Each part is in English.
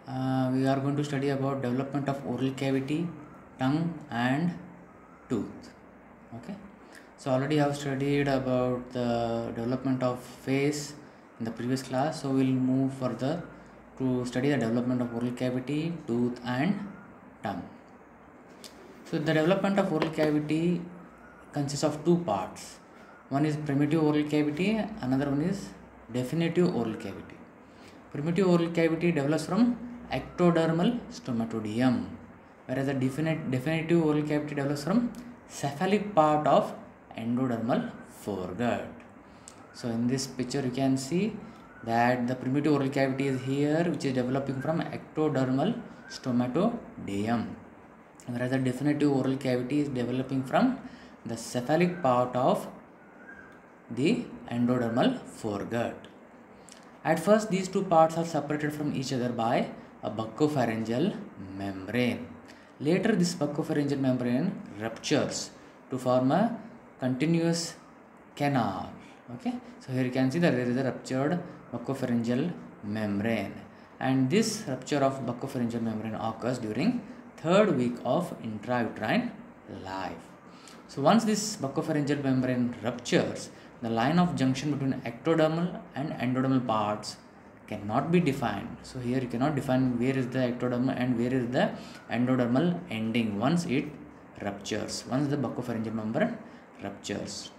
We are going to study about development of oral cavity, tongue and tooth. Okay, so already I have studied about the development of face in the previous class, so we'll move further to study the development of oral cavity, tooth and tongue. So the development of oral cavity consists of two parts. One is primitive oral cavity, another one is definitive oral cavity. Primitive oral cavity develops from ectodermal stomatodeum, whereas the definitive oral cavity develops from cephalic part of endodermal foregut. So in this picture you can see that the primitive oral cavity is here, which is developing from ectodermal stomatodeum, whereas the definitive oral cavity is developing from the cephalic part of the endodermal foregut. At first, these two parts are separated from each other by a buccopharyngeal membrane. Later, this buccopharyngeal membrane ruptures to form a continuous canal. Okay, so here you can see that there is a ruptured buccopharyngeal membrane, and this rupture of buccopharyngeal membrane occurs during third week of intrauterine life. So once this buccopharyngeal membrane ruptures, the line of junction between ectodermal and endodermal parts cannot be defined. So here you cannot define where is the ectodermal and where is the endodermal ending once it ruptures, once the buccopharyngeal membrane ruptures.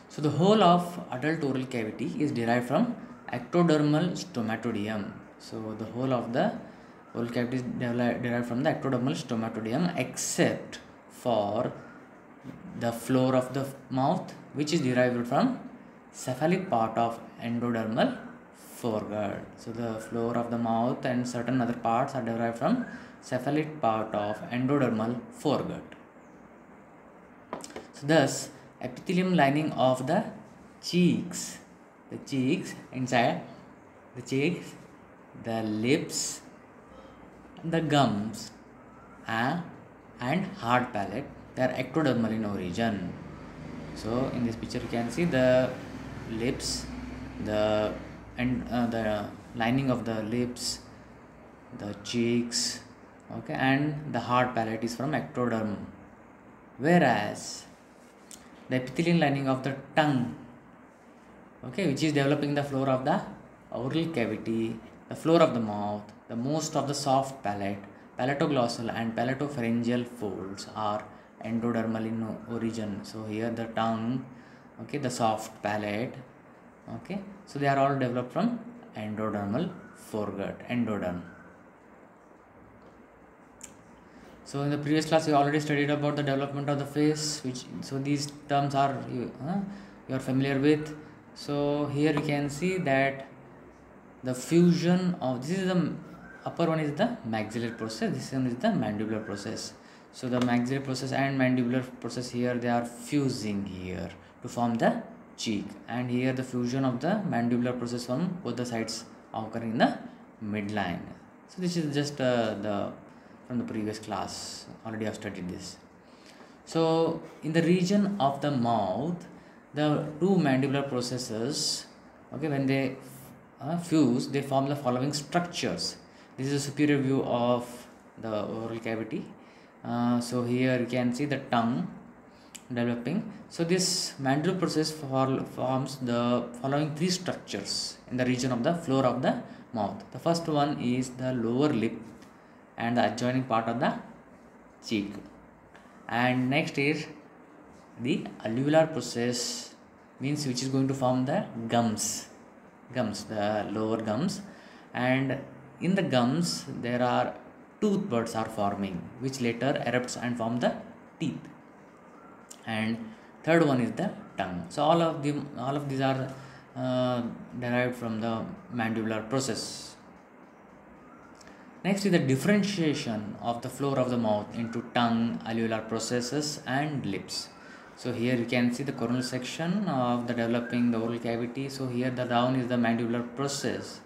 So the whole of adult oral cavity is derived from ectodermal stomatodeum. So the whole of the oral cavity is derived from the ectodermal stomatodeum except for the floor of the mouth, which is derived from cephalic part of endodermal foregut. So the floor of the mouth and certain other parts are derived from cephalic part of endodermal foregut. So thus epithelium lining of the cheeks, inside the cheeks, the lips, the gums and hard palate, they are ectodermal in origin. So in this picture you can see the lips, the lining of the lips, the cheeks, okay, and the hard palate is from ectoderm, whereas the epithelial lining of the tongue, okay, which is developing the floor of the oral cavity, the floor of the mouth, the most of the soft palate, palatoglossal and palatopharyngeal folds are endodermal in origin. So here the tongue, okay, the soft palate, okay, so they are all developed from endodermal foregut, endoderm. So in the previous class we already studied about the development of the face, which so these terms are you are familiar with. So here you can see that the fusion of this is the upper one is the maxillary process, this one is the mandibular process. So the maxillary process and mandibular process, here they are fusing here to form the cheek, and here the fusion of the mandibular process from both the sides occurring in the midline. So this is just from the previous class, already I have studied this. So in the region of the mouth, the two mandibular processes, okay, when they fuse, they form the following structures. This is a superior view of the oral cavity. So here you can see the tongue developing. So this mandibular process forms the following three structures in the region of the floor of the mouth. The first one is the lower lip and the adjoining part of the cheek, and next is the alveolar process, means which is going to form the gums, the lower gums, and in the gums there are tooth buds are forming, which later erupts and form the teeth, and third one is the tongue. So all of these are derived from the mandibular process. Next is the differentiation of the floor of the mouth into tongue, alveolar processes and lips. So here you can see the coronal section of the developing the oral cavity. So here the down is the mandibular process.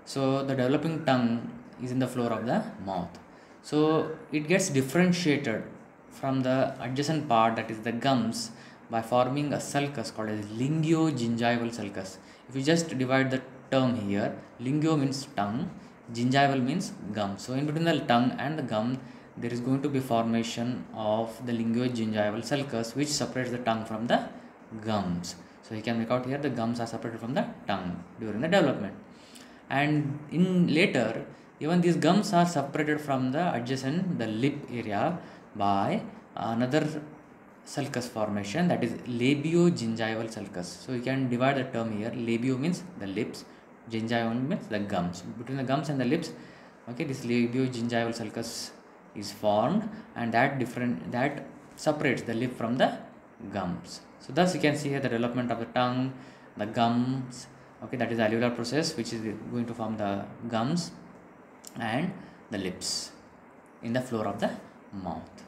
So the developing tongue is in the floor of the mouth. So it gets differentiated from the adjacent part, that is the gums, by forming a sulcus called as lingiogingival sulcus. If you just divide the term here. Linguo means tongue, gingival means gum. So in between the tongue and the gum, there is going to be formation of the linguogingival sulcus, which separates the tongue from the gums. So you can make out here the gums are separated from the tongue during the development. And in later, even these gums are separated from the adjacent, the lip area, by another sulcus formation, that is labiogingival sulcus. So you can divide the term here. Labio means the lips, gingival means the gums. Between the gums and the lips, okay, this labiogingival sulcus is formed, and that separates the lip from the gums. So thus you can see here the development of the tongue, the gums, okay, that is the alveolar process, which is going to form the gums and the lips in the floor of the mouth.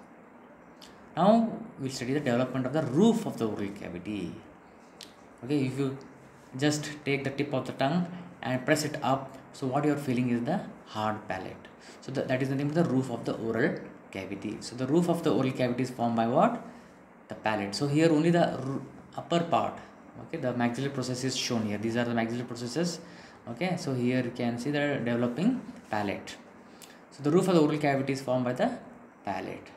Now we'll study the development of the roof of the oral cavity. Okay, if you just take the tip of the tongue and press it up, so what you are feeling is the hard palate. So that is the name of the roof of the oral cavity. So the roof of the oral cavity is formed by what? The palate. So here only the upper part, okay, the maxillary process is shown here. These are the maxillary processes. Okay, so here you can see the developing palate. So the roof of the oral cavity is formed by the palate.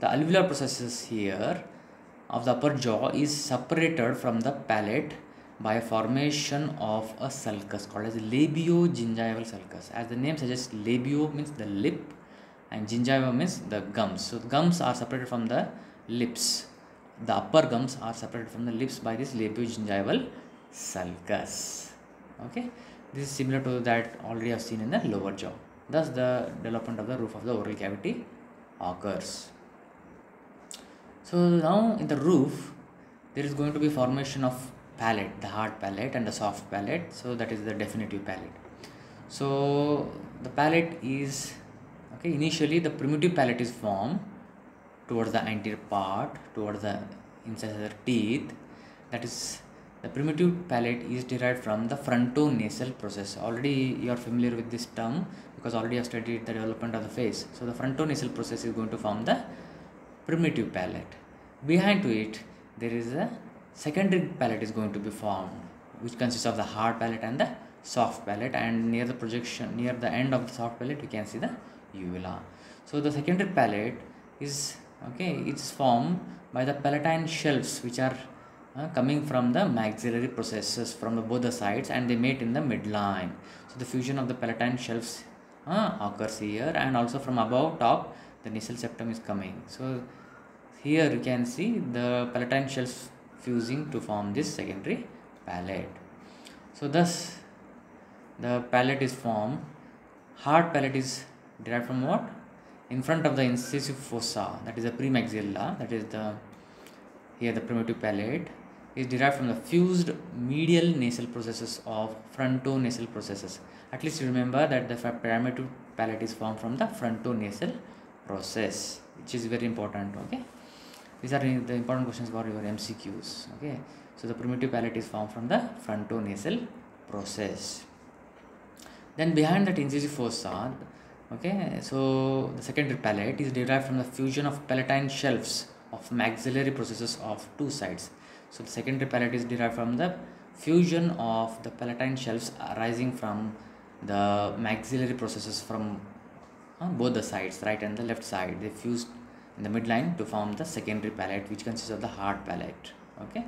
The alveolar processes here of the upper jaw is separated from the palate by a formation of a sulcus called as labiogingival sulcus. As the name suggests, labio means the lip and gingiva means the gums. So the gums are separated from the lips. The upper gums are separated from the lips by this labiogingival sulcus. Okay, this is similar to that already I've seen in the lower jaw. Thus the development of the roof of the oral cavity occurs. So now in the roof there is going to be formation of palate, the hard palate and the soft palate. So that is the definitive palate. So the palate is, okay, initially the primitive palate is formed towards the anterior part, towards the inside of the teeth. That is, the primitive palate is derived from the frontonasal process. Already you are familiar with this term because already you have studied the development of the face. So the frontonasal process is going to form the primitive palate. Behind to it there is a secondary palate is going to be formed, which consists of the hard palate and the soft palate, and near the projection, near the end of the soft palate, you can see the uvula. So the secondary palate is, okay, it's formed by the palatine shelves, which are coming from the maxillary processes from the both the sides, and they meet in the midline. So the fusion of the palatine shelves occurs here, and also from above top the nasal septum is coming. So here you can see the palatine shelves fusing to form this secondary palate. So thus the palate is formed. Hard palate is derived from what? In front of the incisive fossa, that is the premaxilla, that is the, here the primitive palate is derived from the fused medial nasal processes of frontonasal processes. At least you remember that the primitive palate is formed from the frontonasal process, which is very important. Okay, these are the important questions for your MCQs. Okay, so the primitive palate is formed from the frontonasal process. Then behind that incisive fossa, okay, so the secondary palate is derived from the fusion of palatine shelves of maxillary processes of two sides. So the secondary palate is derived from the fusion of the palatine shelves arising from the maxillary processes from both the sides, right and the left side. They fused in the midline to form the secondary palate, which consists of the hard palate. Okay,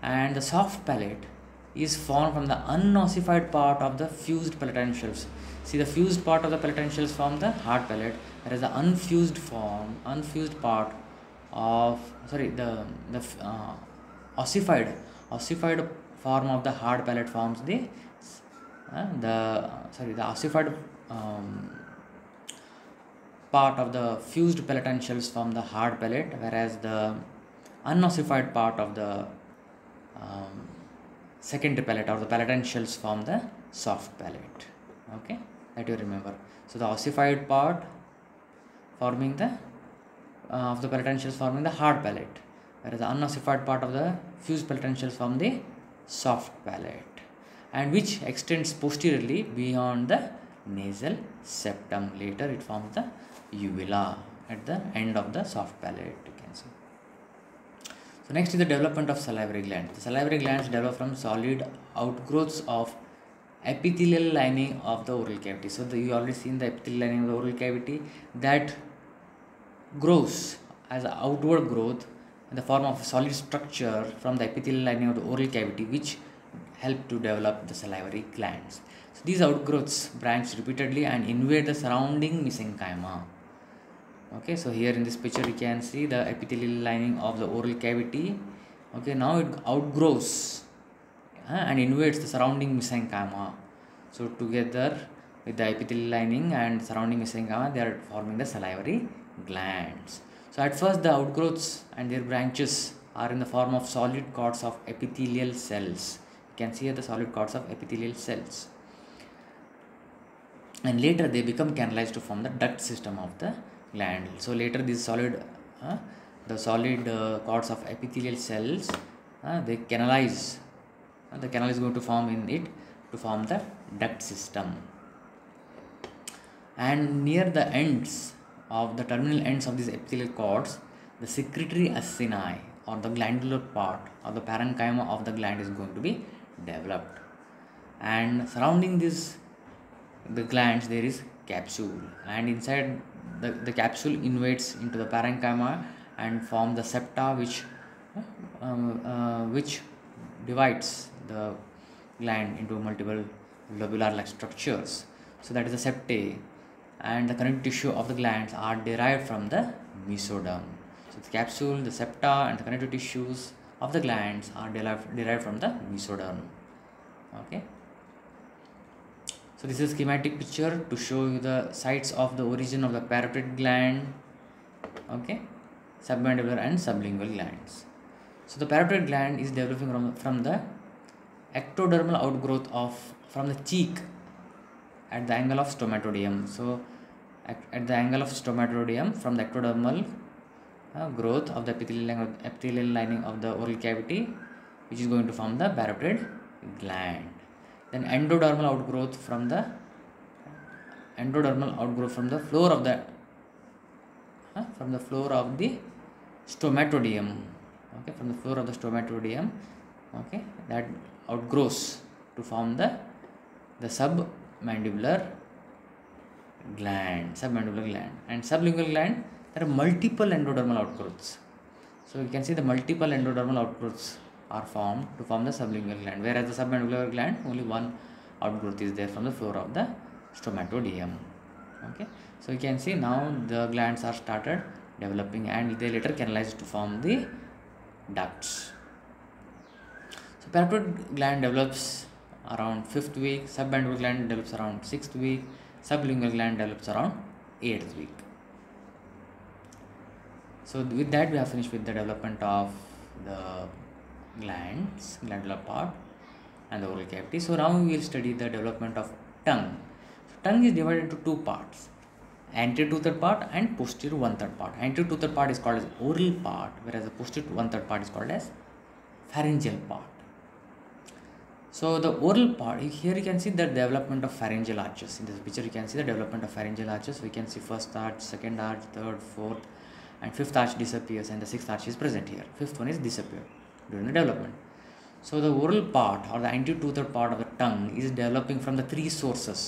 and the soft palate is formed from the unossified part of the fused palatine shelves. See, the fused part of the palatine shelves form the hard palate, whereas the unfused part of, the ossified form of the hard palate forms the ossified part of the fused palatine shelves form the hard palate, whereas the unossified part of the secondary palate or the palatine shelves form the soft palate. Okay, that you remember. So the ossified part forming the of the palatine shells forming the hard palate, whereas the unossified part of the fused palatine shells form the soft palate, and which extends posteriorly beyond the nasal septum. Later it forms the uvula at the end of the soft palate, you can see. So next is the development of salivary glands. The salivary glands develop from solid outgrowths of epithelial lining of the oral cavity. So you already seen the epithelial lining of the oral cavity that grows as an outward growth in the form of a solid structure from the epithelial lining of the oral cavity, which help to develop the salivary glands. So these outgrowths branch repeatedly and invade the surrounding mesenchyma. Okay, so here in this picture you can see the epithelial lining of the oral cavity. Okay, now it outgrows and invades the surrounding mesenchyma. So together with the epithelial lining and surrounding mesenchyma, they are forming the salivary glands. So at first the outgrowths and their branches are in the form of solid cords of epithelial cells. You can see here the solid cords of epithelial cells. And later they become canalized to form the duct system of the gland. So later these solid cords of epithelial cells, they canalize. The canal is going to form in it to form the duct system. And near the ends of the terminal ends of these epithelial cords, the secretory acini or the glandular part or the parenchyma of the gland is going to be developed. And surrounding the glands there is capsule, and inside the capsule invades into the parenchyma and form the septa, which divides the gland into multiple lobular like structures. So that is the septae, and the connective tissue of the glands are derived from the mesoderm. So the capsule, the septa and the connective tissues of the glands are derived from the mesoderm. Okay. So this is a schematic picture to show you the sites of the origin of the parotid gland, okay, submandibular and sublingual glands. So the parotid gland is developing from the ectodermal outgrowth from the cheek at the angle of stomatodium. So at the angle of stomatodium from the ectodermal growth of the epithelial lining of the oral cavity, which is going to form the parotid gland. Then endodermal outgrowth from the floor of the stomatodium. Okay, from the floor of the stomatodium. Okay, that outgrows to form the submandibular gland. And sublingual gland, there are multiple endodermal outgrowths. So you can see the multiple endodermal outgrowths are formed to form the sublingual gland, whereas the submandibular gland, only one outgrowth is there from the floor of the stomatodium. Okay, so you can see now the glands are started developing and they later canalize to form the ducts. So parotid gland develops around 5th week, submandibular gland develops around 6th week, sublingual gland develops around 8th week. So with that we have finished with the development of the glandular part and the oral cavity. So now we will study the development of tongue. So tongue is divided into two parts, anterior 2/3 part and posterior 1/3 part. Anterior 2/3 part is called as oral part, whereas the posterior 1/3 part is called as pharyngeal part. So the oral part, here you can see the development of pharyngeal arches. In this picture you can see the development of pharyngeal arches. We can see first arch, second arch, third, fourth and fifth arch disappears and the sixth arch is present here. Fifth one is disappeared during the development. So the oral part or the anterior 2/3 part of the tongue is developing from the three sources,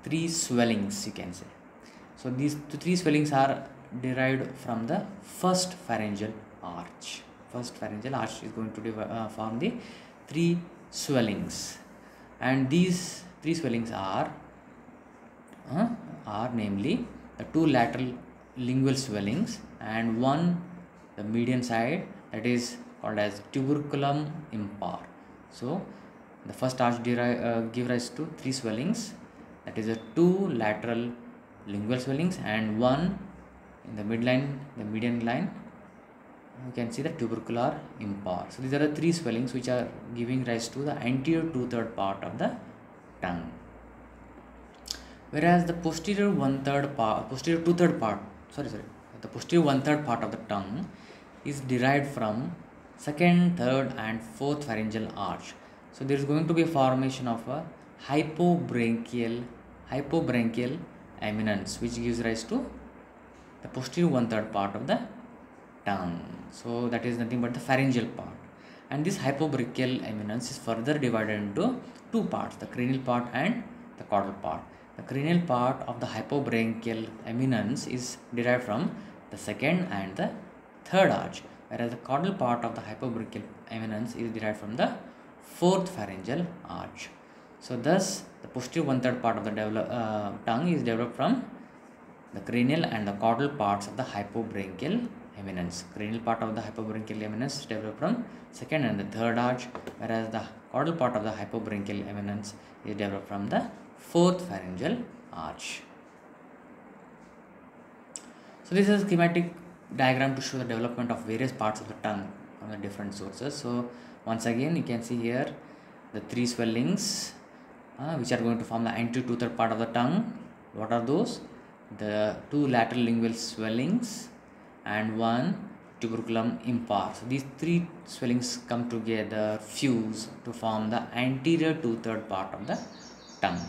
three swellings you can say. So these three swellings are derived from the first pharyngeal arch. First pharyngeal arch is going to form the three swellings, and these three swellings are namely the two lateral lingual swellings and one the median side, that is called as tuberculum impar. So the first arch give rise to three swellings, that is the two lateral lingual swellings and one in the midline, the median line. You can see the tubercular impar. So these are the three swellings which are giving rise to the anterior 2/3 part of the tongue. Whereas the posterior 2/3 part, the posterior 1/3 part of the tongue is derived from second, third and fourth pharyngeal arch. So there is going to be a formation of a hypobranchial eminence, which gives rise to the posterior 1/3 part of the tongue. So that is nothing but the pharyngeal part. And this hypobrachial eminence is further divided into two parts, the cranial part and the caudal part. The cranial part of the hypobrachial eminence is derived from the second and the third arch, whereas the caudal part of the hypobrachial eminence is derived from the fourth pharyngeal arch. So thus the posterior one-third part of the tongue is developed from the cranial and the caudal parts of the hypobrachial eminence. Cranial part of the hypobrachial eminence is developed from second and the third arch, whereas the caudal part of the hypobrachial eminence is developed from the fourth pharyngeal arch. So this is a schematic diagram to show the development of various parts of the tongue from the different sources. So once again you can see here the three swellings which are going to form the anterior two-third part of the tongue. What are those? The two lateral lingual swellings and one tuberculum impar. So these three swellings come together, fuse to form the anterior two-third part of the tongue,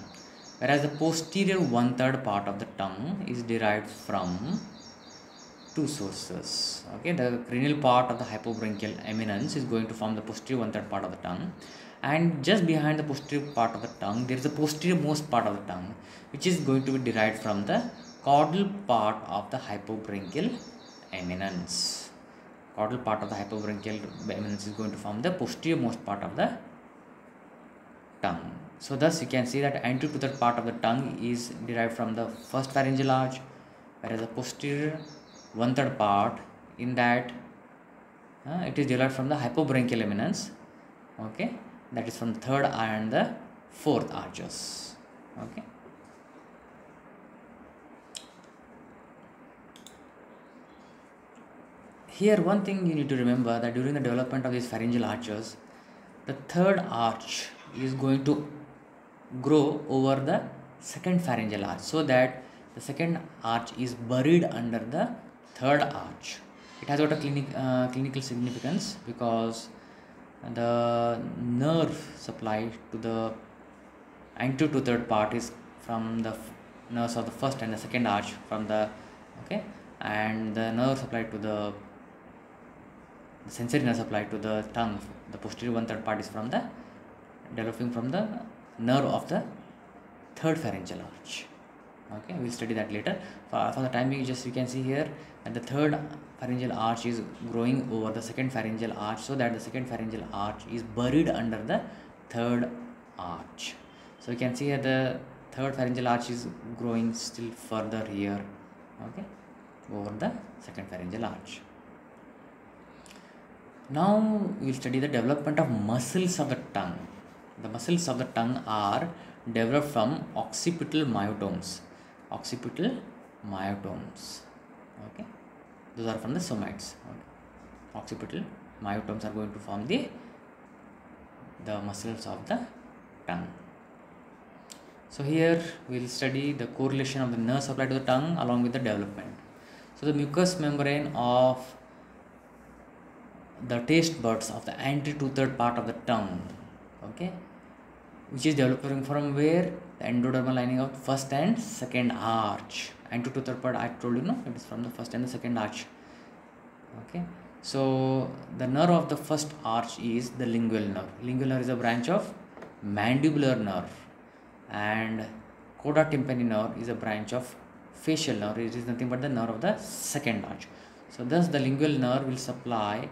whereas the posterior one-third part of the tongue is derived from two sources. Okay, the cranial part of the hypobrachial eminence is going to form the posterior one-third part of the tongue, and just behind the posterior part of the tongue there is the posterior most part of the tongue, which is going to be derived from the caudal part of the hypobrachial eminence. Caudal part of the hypobrachial eminence is going to form the posterior most part of the tongue. So thus you can see that anterior to that part of the tongue is derived from the first pharyngeal arch, whereas the posterior one-third part in that it is derived from the hypobrachial eminence. Okay, that is from the third and the fourth arches. Okay. Here one thing you need to remember, that during the development of these pharyngeal arches, the third arch is going to grow over the second pharyngeal arch, so that the second arch is buried under the third arch. It has got a clinical significance because the nerve supply to the anterior to third part is from the nerves of the first and the second arch from the and the nerve supply to the sensory nerve supply to the tongue, the posterior one-third part is from the developing from the nerve of the third pharyngeal arch. Okay, we'll study that later. For the time being, just you can see here that the third pharyngeal arch is growing over the second pharyngeal arch, so that the second pharyngeal arch is buried under the third arch. So you can see here the third pharyngeal arch is growing still further here, okay, over the second pharyngeal arch. Now we will study the development of muscles of the tongue. The muscles of the tongue are developed from occipital myotomes. Occipital myotomes. Okay, those are from the somates. Okay. Occipital myotomes are going to form the muscles of the tongue. So here we will study the correlation of the nerve supply to the tongue along with the development. So the mucous membrane of the taste buds of the anterior two-third part of the tongue, okay, which is developing from where? The endodermal lining of first and second arch. Anterior two-third part, I told you, no, it is from the first and the second arch. Okay, so the nerve of the first arch is the lingual nerve. Lingual nerve is a branch of mandibular nerve, and coda tympani nerve is a branch of facial nerve. It is nothing but the nerve of the second arch. So thus the lingual nerve will supply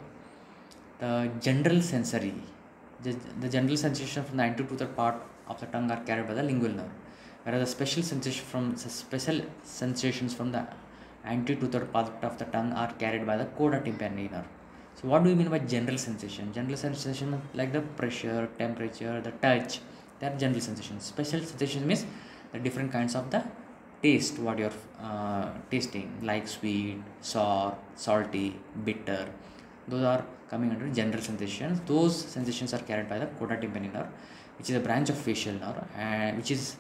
the general sensory. The general sensation from the anterior to the part of the tongue are carried by the lingual nerve, whereas the special sensations from the anterior to the part of the tongue are carried by the coda tympani nerve. So what do you mean by general sensation? General sensation like the pressure, temperature, the touch, they are general sensations. Special sensation means the different kinds of the taste what you are tasting, like sweet, sour, salty, bitter. Those are coming under general sensations. Those sensations are carried by the coda tympani nerve, which is a branch of facial nerve, and which is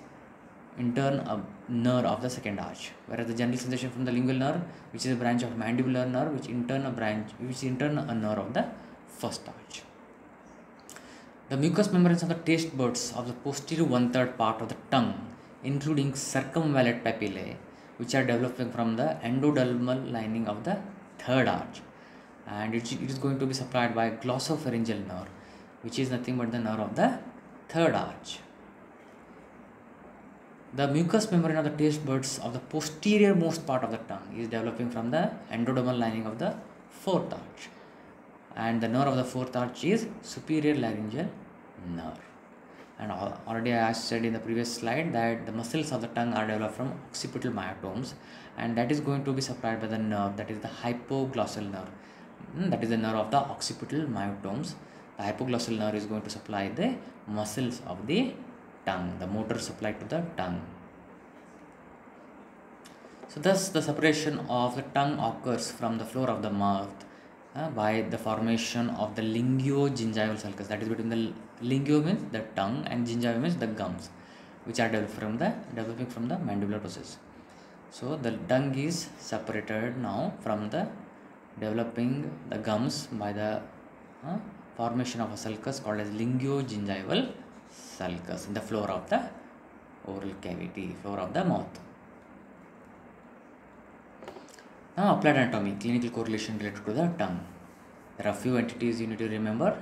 in turn a nerve of the second arch, whereas the general sensation from the lingual nerve, which is a branch of mandibular nerve, which in turn a nerve of the first arch. The mucous membranes of the taste buds of the posterior one-third part of the tongue, including circumvallate papillae, which are developing from the endodermal lining of the third arch. and it is going to be supplied by glossopharyngeal nerve, which is nothing but the nerve of the third arch. The mucous membrane of the taste buds of the posterior most part of the tongue is developing from the endodermal lining of the fourth arch, and the nerve of the fourth arch is superior laryngeal nerve. And already I said in the previous slide that the muscles of the tongue are developed from occipital myotomes, and that is going to be supplied by the nerve, that is the hypoglossal nerve. That is the nerve of the occipital myotomes. The hypoglossal nerve is going to supply the muscles of the tongue, the motor supply to the tongue. So thus the separation of the tongue occurs from the floor of the mouth by the formation of the lingiogingival sulcus, that is between the lingio means the tongue and gingiva means the gums, which are developing from the mandibular process. So the tongue is separated now from the developing the gums by the formation of a sulcus called as lingiogingival sulcus in the floor of the oral cavity, floor of the mouth. Now applied anatomy, clinical correlation related to the tongue. There are few entities you need to remember.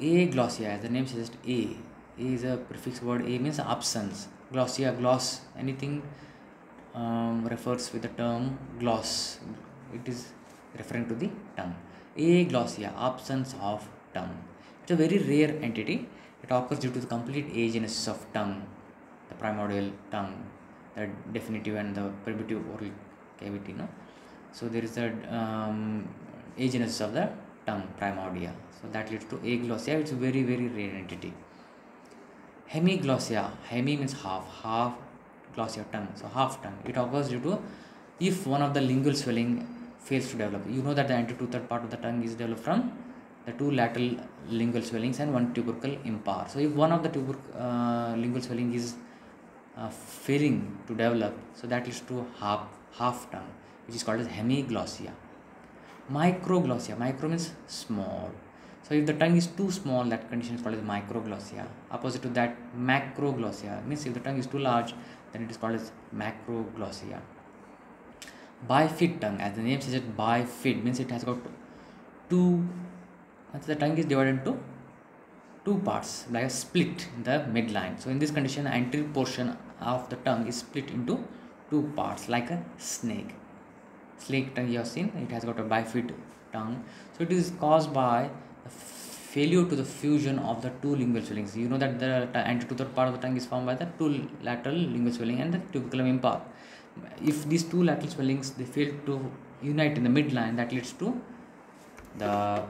Aglossia, as the name suggests, A is a prefix word. A means absence. Glossia, gloss, anything refers with the term gloss. It is referring to the tongue. Aglossia, absence of tongue. It's a very rare entity. It occurs due to the complete agenesis of tongue, the primordial tongue, the definitive and the primitive oral cavity. No? So there is a agenesis of the tongue, primordia. So that leads to aglossia. It's a very, very rare entity. Hemiglossia. Hemi means half glossia, tongue. So half tongue. It occurs due to if one of the lingual swelling fails to develop. You know that the anterior third part of the tongue is developed from the two lateral lingual swellings and one tubercle impar. So if one of the lingual swelling is failing to develop, so that leads to half tongue, which is called as hemiglossia. Microglossia. Micro means small. So if the tongue is too small, that condition is called as microglossia. Opposite to that, macroglossia means if the tongue is too large, then it is called as macroglossia. Bifid tongue, as the name suggests, bifid means it has got two. The tongue is divided into two parts, like a split in the midline. So in this condition, the anterior portion of the tongue is split into two parts, like a snake. Snake tongue you have seen, it has got a bifid tongue. So it is caused by the failure to the fusion of the two lingual swellings. You know that the anterior part of the tongue is formed by the two lateral lingual swelling and the tuberculum impar. If these two lateral swellings they fail to unite in the midline, that leads to the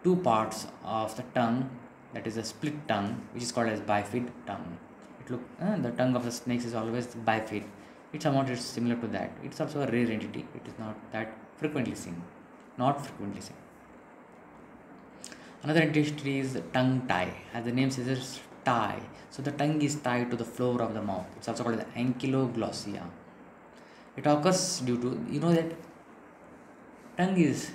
two parts of the tongue, that is a split tongue, which is called as bifid tongue. The tongue of the snakes is always bifid. It's somewhat similar to that. It's also a rare entity. It is not that frequently seen. Not frequently seen. Another entity is tongue tie. As the name says, tie. So the tongue is tied to the floor of the mouth. It's also called as ankyloglossia. It occurs due to, you know that tongue is,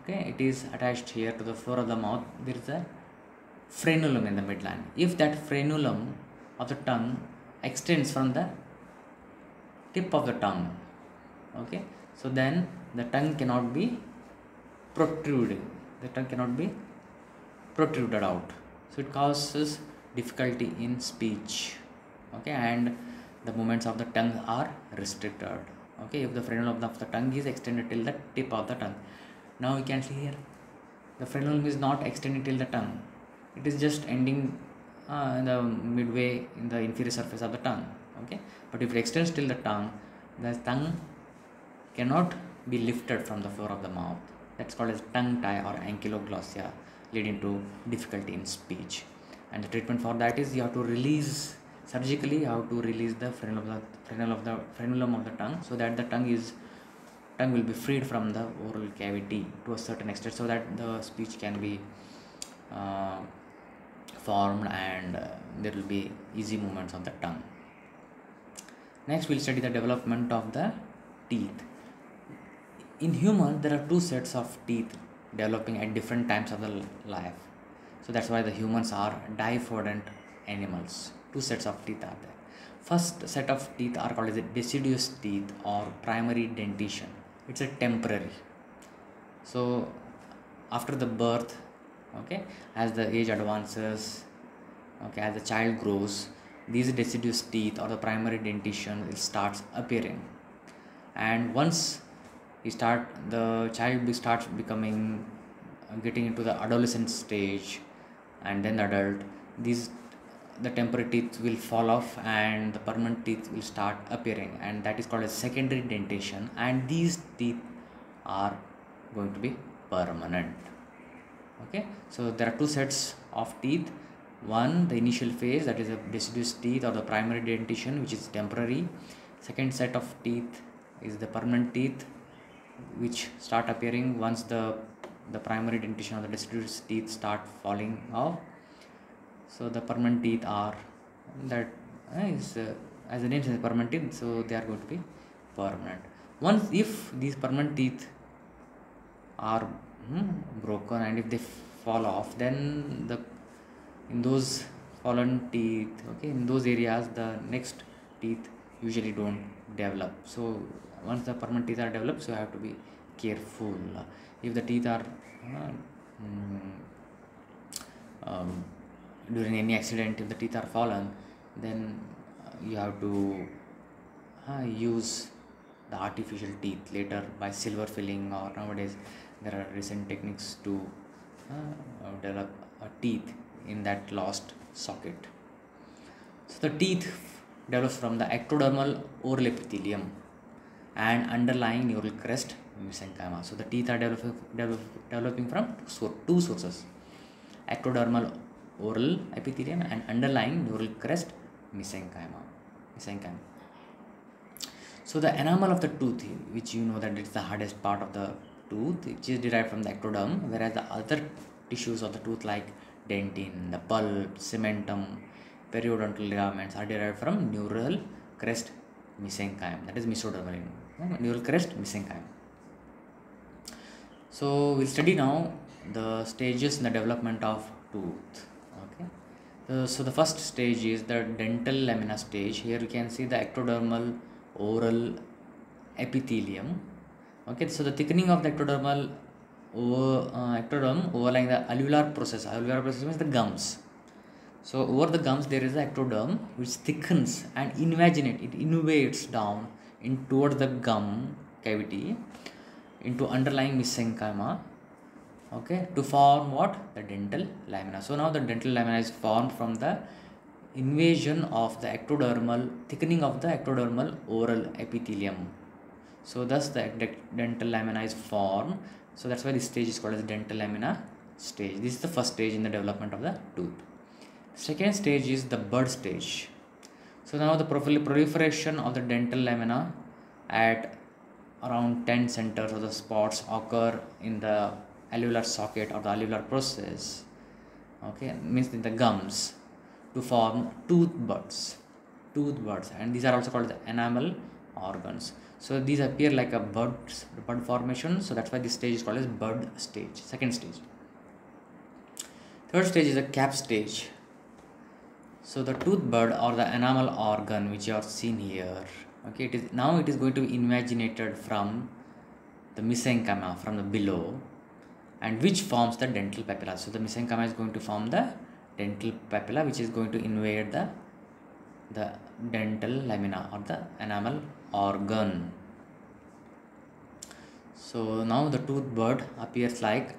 it is attached here to the floor of the mouth. There is a frenulum in the midline. If that frenulum of the tongue extends from the tip of the tongue, so then the tongue cannot be protruded. The tongue cannot be protruded out. So it causes difficulty in speech. And the movements of the tongue are restricted. If the frenulum of the tongue is extended till the tip of the tongue. Now you can see here, the frenulum is not extended till the tongue. It is just ending in the midway in the inferior surface of the tongue. But if it extends till the tongue cannot be lifted from the floor of the mouth. That's called as tongue tie or ankyloglossia, leading to difficulty in speech. And the treatment for that is you have to release surgically. You have to release the frenulum of the tongue, so that the tongue will be freed from the oral cavity to a certain extent, so that the speech can be formed and there will be easy movements of the tongue. Next, we'll study the development of the teeth. In human, there are two sets of teeth developing at different times of the life. So that's why the humans are different animals. Two sets of teeth are there. First set of teeth are called as deciduous teeth or primary dentition. It's a temporary. So after the birth, okay, as the age advances, okay, as the child grows, these deciduous teeth or the primary dentition it starts appearing. And once the child starts becoming getting into the adolescent stage and then adult, these the temporary teeth will fall off and the permanent teeth will start appearing, and that is called as secondary dentation, and these teeth are going to be permanent. Okay, so there are two sets of teeth. One, the initial phase, that is a deciduous teeth or the primary dentition, which is temporary. Second set of teeth is the permanent teeth, which start appearing once the primary dentition or the deciduous teeth start falling off. So the permanent teeth are that is as the name says permanent teeth, so they are going to be permanent. Once if these permanent teeth are broken and if they fall off, then in those fallen teeth, okay, in those areas the next teeth usually don't develop. So once the permanent teeth are developed, so you have to be careful. If the teeth are during any accident, if the teeth are fallen, then you have to use the artificial teeth later by silver filling, or nowadays there are recent techniques to develop a teeth in that lost socket. So the teeth develops from the ectodermal oral epithelium and underlying neural crest mesenchyma. So the teeth are developing from two sources: ectodermal oral epithelium and underlying neural crest mesenchyma. So the enamel of the tooth, which you know that it's the hardest part of the tooth, which is derived from the ectoderm, whereas the other tissues of the tooth like dentin, the pulp, cementum, periodontal ligaments are derived from neural crest mesenchyme, that is mesodermal neural crest mesenchyme. So we'll study now the stages in the development of tooth. Okay, so the first stage is the dental lamina stage. Here you can see the ectodermal oral epithelium. Okay, so the thickening of the ectoderm overlying the alveolar process. Alveolar process means the gums. So over the gums there is the ectoderm which thickens and it innervates down in toward the gum cavity into underlying mesenchyma, okay, to form what? The dental lamina. So now the dental lamina is formed from the invasion of the thickening of the ectodermal oral epithelium. So thus the dental lamina is formed. So that's why this stage is called as dental lamina stage. This is the first stage in the development of the tooth. Second stage is the bud stage. So now the proliferation of the dental lamina at around 10 centers of the spots occur in the alveolar socket or the alveolar process, okay, means in the gums, to form tooth buds, and these are also called the enamel organs. So these appear like a bud formation, so that's why this stage is called as bud stage. Second stage. Third stage is the cap stage. So the tooth bud or the enamel organ which you are seen here, okay, it is going to be invaginated from the mesenchyma from the below, and which forms the dental papilla. So the mesenchyma is going to form the dental papilla, which is going to invade the dental lamina or the enamel organ. So now the tooth bud appears like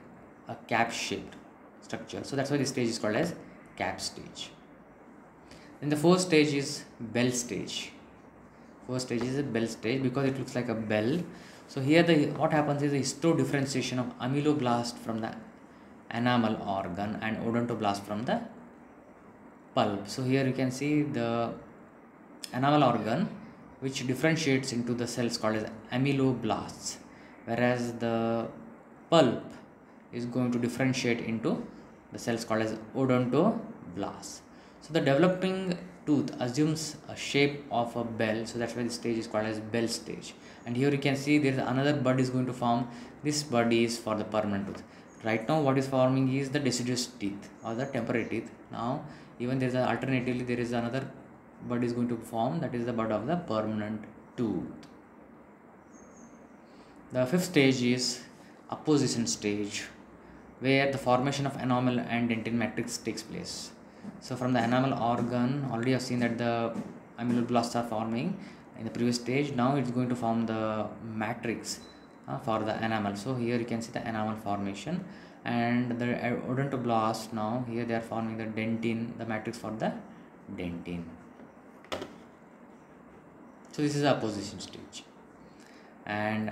a cap shaped structure. So that's why this stage is called as cap stage. Then the fourth stage is bell stage. First stage is a bell stage because it looks like a bell. So here what happens is the histodifferentiation of ameloblast from the enamel organ and odontoblast from the pulp. So here you can see the enamel organ which differentiates into the cells called as ameloblasts, whereas the pulp is going to differentiate into the cells called as odontoblasts. So the developing tooth assumes a shape of a bell, so that's why the stage is called as bell stage. And here you can see there is another bud is going to form. This bud is for the permanent tooth. Right now what is forming is the deciduous teeth or the temporary teeth. Now even there is alternatively there is another bud is going to form, that is the bud of the permanent tooth. The fifth stage is apposition stage, where the formation of enamel and dentin matrix takes place. So from the enamel organ, already I've seen that the amyloblasts are forming in the previous stage. Now it's going to form the matrix for the enamel. So here you can see the enamel formation, and the odontoblasts, now here they are forming the dentin, the matrix for the dentin. So this is the apposition stage, and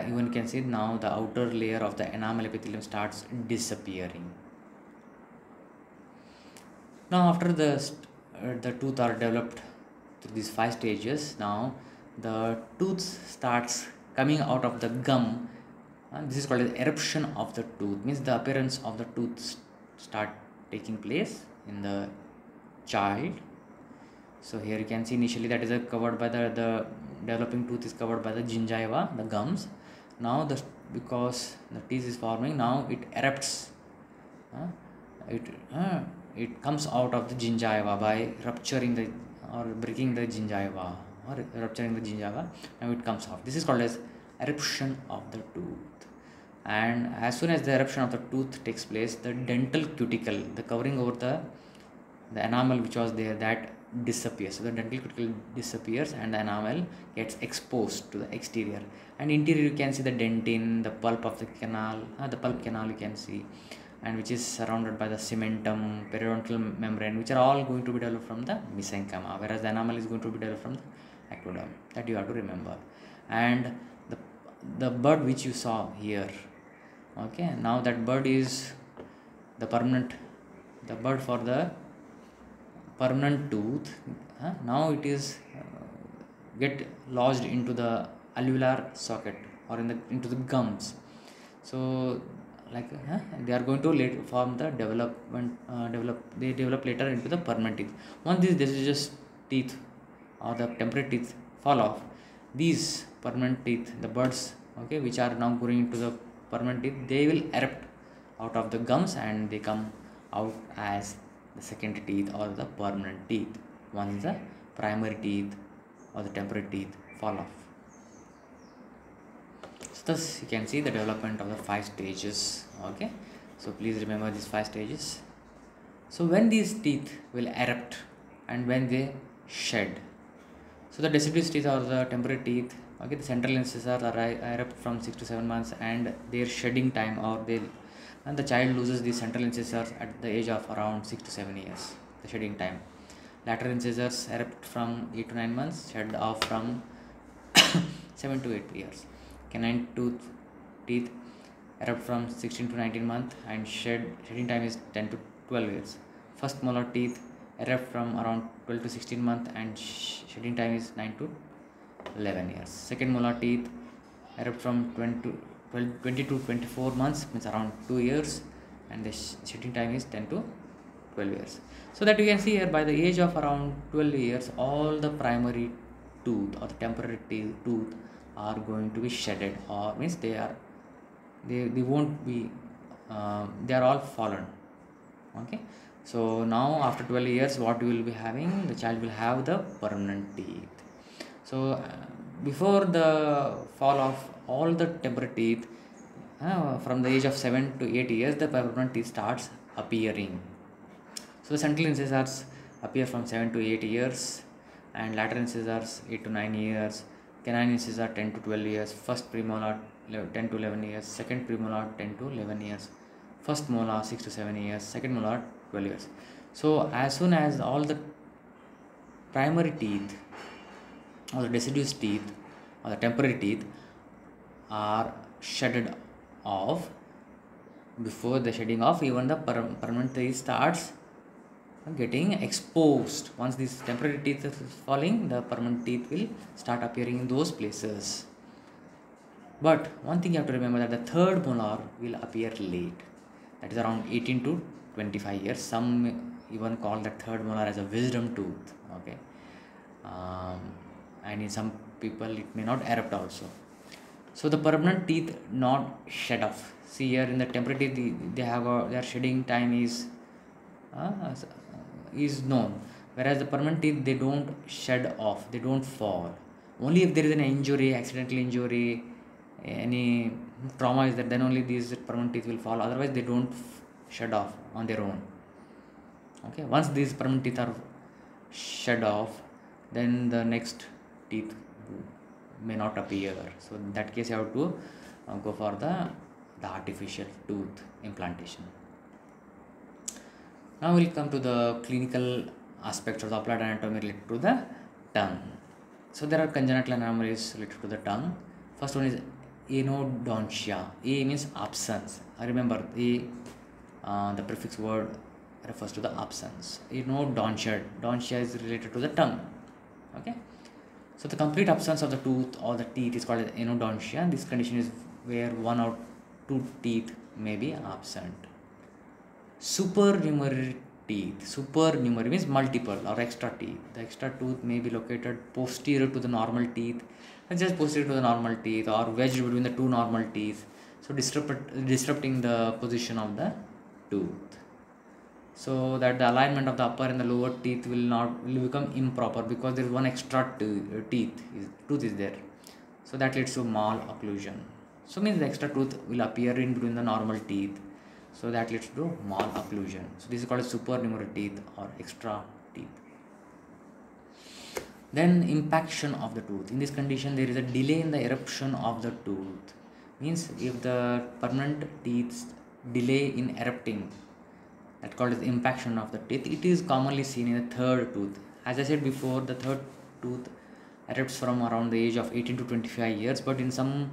even can see now the outer layer of the enamel epithelium starts disappearing. Now after the tooth are developed through these 5 stages, now the tooth starts coming out of the gum. This is called as eruption of the tooth, means the appearance of the tooth start taking place in the child. So here you can see initially that is covered by the developing tooth is covered by the gingiva, the gums. Now because the teeth is forming, now it erupts. It comes out of the gingiva by rupturing the or breaking the gingiva or rupturing the gingiva. Now it comes out. This is called as eruption of the tooth. And as soon as the eruption of the tooth takes place, the dental cuticle, the covering over the enamel which was there, that disappears. So the dental cuticle disappears and the enamel gets exposed to the exterior, and interior you can see the dentin, the pulp of the canal, the pulp canal you can see, and which is surrounded by the cementum, periodontal membrane, which are all going to be developed from the mesenchyma, whereas the enamel is going to be developed from the ectoderm. That you have to remember. And the bud which you saw here, okay, now that bud is the bud for the permanent tooth. Now it is get lodged into the alveolar socket or into the gums. So like they are going to form the they develop later into the permanent teeth. Once these deciduous teeth or the temporary teeth fall off, these permanent teeth, the buds, okay, which are now growing into the permanent teeth, they will erupt out of the gums and they come out as the secondary teeth or the permanent teeth once the primary teeth or the temporary teeth fall off. So thus you can see the development of the 5 stages. Okay, so please remember these 5 stages. So when these teeth will erupt and when they shed, so the deciduous teeth or the temporary teeth, okay, the central incisors are erupt from 6 to 7 months, and their shedding time, or the child loses the central incisors at the age of around 6 to 7 years, the shedding time. Lateral incisors erupt from 8 to 9 months, shed off from 7 to 8 years. Canine teeth erupt from 16 to 19 months, and shedding time is 10 to 12 years. First molar teeth erupt from around 12 to 16 months, and shedding time is 9 to 11 years. Second molar teeth erupt from 20 to 24 months, means around 2 years, and the shedding time is 10 to 12 years. So that you can see here, by the age of around 12 years, all the primary tooth or the temporary tooth are going to be shedded, or means they won't be they are all fallen. Okay, so now after 12 years, what you will be having, the child will have the permanent teeth. So before the fall of all the temporary teeth, from the age of 7 to 8 years, the permanent teeth starts appearing. So the central incisors appear from 7 to 8 years, and lateral incisors 8 to 9 years. Canine incisor 10 to 12 years. First premolar 10 to 11 years. Second premolar 10 to 11 years. First molar 6 to 7 years. Second molar 12 years. So as soon as all the primary teeth or the deciduous teeth or the temporary teeth are shedded off, before the shedding off, even the permanent teeth starts getting exposed. Once these temporary teeth is falling, the permanent teeth will start appearing in those places. But one thing you have to remember, that the third molar will appear late, that is around 18 to 25 years. Some even call that third molar as a wisdom tooth. Okay, and in some people it may not erupt also. So the permanent teeth not shed off. See here, in the temporary teeth, their shedding time is known, whereas the permanent teeth, they don't shed off, they don't fall. Only if there is an injury, accidental injury, any trauma is there, then only these permanent teeth will fall, otherwise they don't shed off on their own. Okay, once these permanent teeth are shed off, then the next teeth may not appear. So in that case you have to go for the artificial tooth implantation. Now we'll come to the clinical aspects of the applied anatomy related to the tongue. So there are congenital anomalies related to the tongue. First one is anodontia. A means absence. I remember the prefix word refers to the absence. Anodontia. Dontia is related to the tongue. Okay. So the complete absence of the tooth or the teeth is called as anodontia. This condition is where one or two teeth may be absent. Supernumerary teeth. Supernumerary means multiple or extra teeth. The extra tooth may be located posterior to the normal teeth, just posterior to the normal teeth, or wedged between the two normal teeth, so disrupting the position of the tooth, so that the alignment of the upper and the lower teeth will become improper because there is one extra tooth is there. So that leads to malocclusion. So means the extra tooth will appear in between the normal teeth. So that leads to malocclusion. So this is called a supernumerary teeth or extra teeth. Then impaction of the tooth. In this condition, there is a delay in the eruption of the tooth. Means if the permanent teeth delay in erupting, that called as impaction of the teeth. It is commonly seen in the third tooth. As I said before, the third tooth erupts from around the age of 18 to 25 years, but in some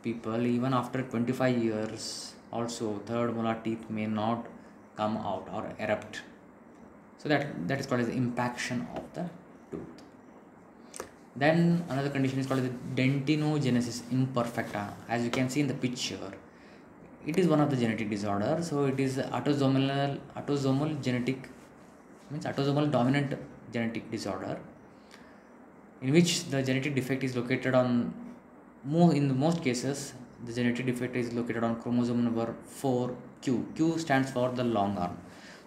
people, even after 25 years, also third molar teeth may not come out or erupt. So that is called as impaction of the tooth. Then another condition is called as dentinogenesis imperfecta. As you can see in the picture, it is one of the genetic disorder. So it is autosomal genetic, means autosomal dominant genetic disorder, in which the genetic defect is located on in most cases the genetic defect is located on chromosome number 4q. Q stands for the long arm.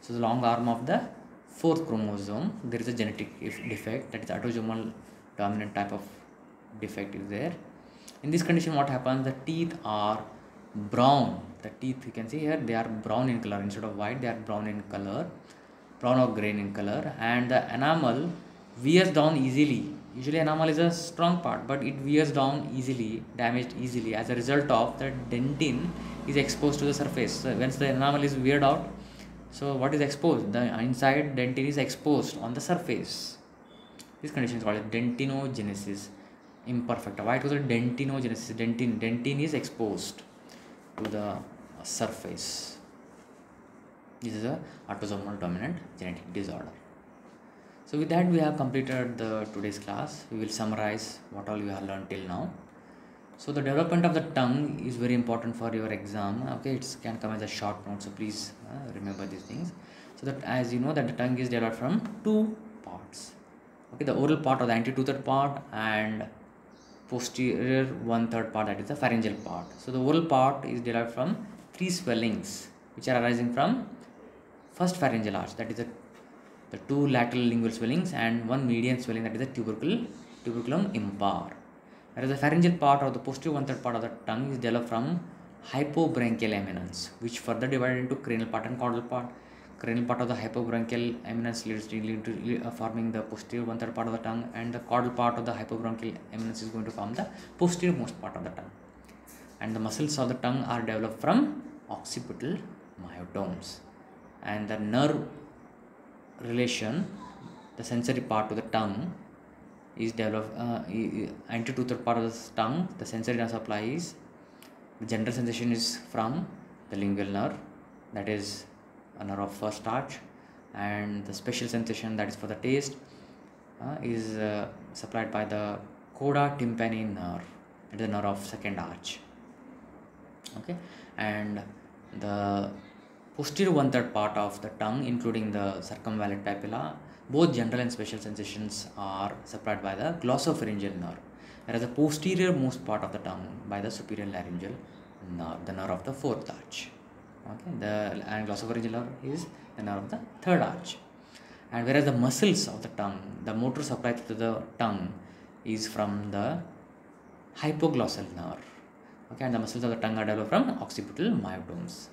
So the long arm of the fourth chromosome, there is a genetic defect, that is autosomal dominant type of defect is there. In this condition, what happens, the teeth are brown. The teeth, you can see here, they are brown in color. Instead of white, they are brown in color, brown or green in color, and the enamel wears down easily. Usually enamel is a strong part, but it wears down easily, damaged easily, as a result of the dentin is exposed to the surface. So once the enamel is weared out, so what is exposed? The inside dentin is exposed on the surface. This condition is called dentinogenesis imperfecta. Why it was a dentinogenesis? Dentin is exposed to the surface. This is a autosomal dominant genetic disorder. So with that, we have completed the today's class. We will summarize what all we have learned till now. So the development of the tongue is very important for your exam. Okay, it can come as a short note, so please remember these things. So that, as you know, that the tongue is developed from two parts. Okay, the oral part or the antitoothed part, and posterior 1/3 part, that is the pharyngeal part. So the oral part is derived from three swellings which are arising from first pharyngeal arch, that is the two lateral lingual swellings, and one median swelling, that is the tuberculum impar. Whereas the pharyngeal part or the posterior 1/3 part of the tongue is developed from hypobranchial eminence, which further divided into cranial part and caudal part. Cranial part of the hypobranchial eminence leads to forming the posterior 1/3 part of the tongue, and the caudal part of the hypobranchial eminence is going to form the posterior most part of the tongue. And the muscles of the tongue are developed from occipital myotomes, and the nerve relation, the sensory part of the tongue is developed, antitoothed part of the tongue, the sensory nerve supply is, the general sensation is from the lingual nerve, that is a nerve of first arch, and the special sensation, that is for the taste, is supplied by the coda tympani nerve, that is the nerve of second arch. Okay, and the posterior 1/3 part of the tongue, including the circumvallate papilla, both general and special sensations are supplied by the glossopharyngeal nerve, whereas the posterior most part of the tongue by the superior laryngeal nerve, the nerve of the fourth arch. Okay, and glossopharyngeal nerve is the nerve of the third arch. And whereas the muscles of the tongue, the motor supply to the tongue is from the hypoglossal nerve. Okay, and the muscles of the tongue are developed from occipital myotomes.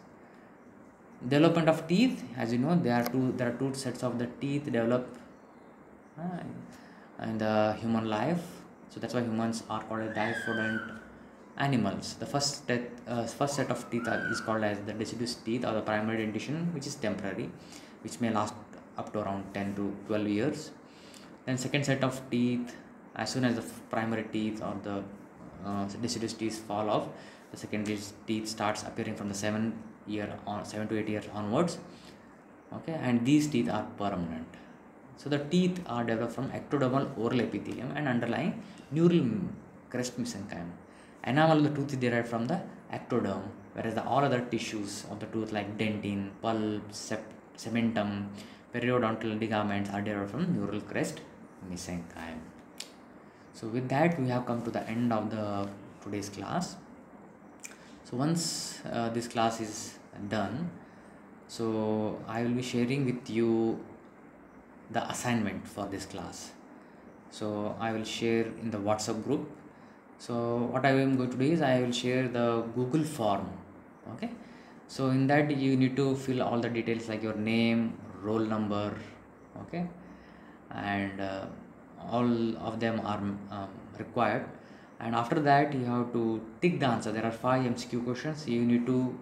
Development of teeth, as you know, there are two sets of the teeth develop in the human life. So that's why humans are called as diphodont animals. The first set of teeth is called as the deciduous teeth or the primary dentition, which is temporary, which may last up to around 10 to 12 years. Then second set of teeth, as soon as the primary teeth or the deciduous teeth fall off, the secondary teeth starts appearing from the 7 to 8 years onwards. Okay, and these teeth are permanent. So the teeth are developed from ectodermal oral epithelium and underlying neural crest mesenchyme. Enamel of the tooth is derived from the ectoderm, whereas all other tissues of the tooth like dentine, pulp, cementum, periodontal ligaments are derived from neural crest mesenchyme. So with that, we have come to the end of the today's class. So once this class is done, so I will be sharing with you the assignment for this class. So I will share in the WhatsApp group. So what I am going to do is I will share the Google form. Okay, so in that you need to fill all the details like your name, roll number, okay, and all of them are required. And after that you have to tick the answer. There are 5 MCQ questions. You need to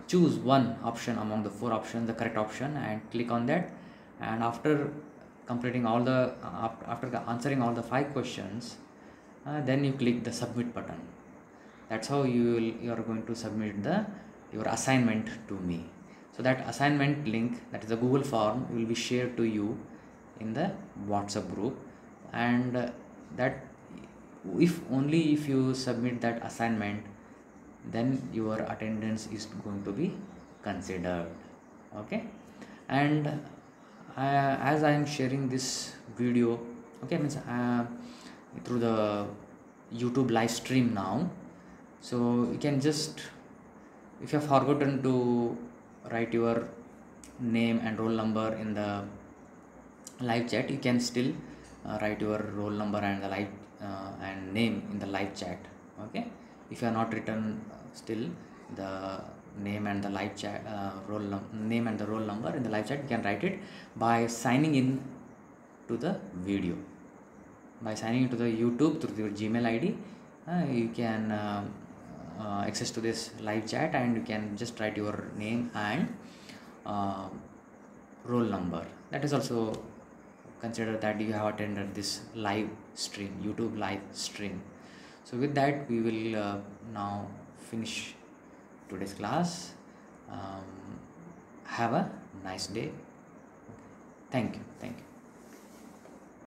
choose one option among the 4 options, the correct option, and click on that. And after completing all the after answering all the 5 questions, then you click the submit button. That's how you are going to submit your assignment to me. So that assignment link, that is the Google form, will be shared to you in the WhatsApp group. And that if you submit that assignment, then your attendance is going to be considered. Okay, and as I am sharing this video, okay, means through the YouTube live stream now, so you can just, if you have forgotten to write your name and roll number in the live chat, you can still write your roll number and the live and name in the live chat. Okay, if you are not written still the name and the live chat name and the roll number in the live chat, you can write it by signing in to the video. By signing into the YouTube through your Gmail ID, you can access to this live chat, and you can just write your name and roll number. That is also consider that you have attended this live stream, YouTube live stream. So with that, we will now finish today's class. Have a nice day. Thank you.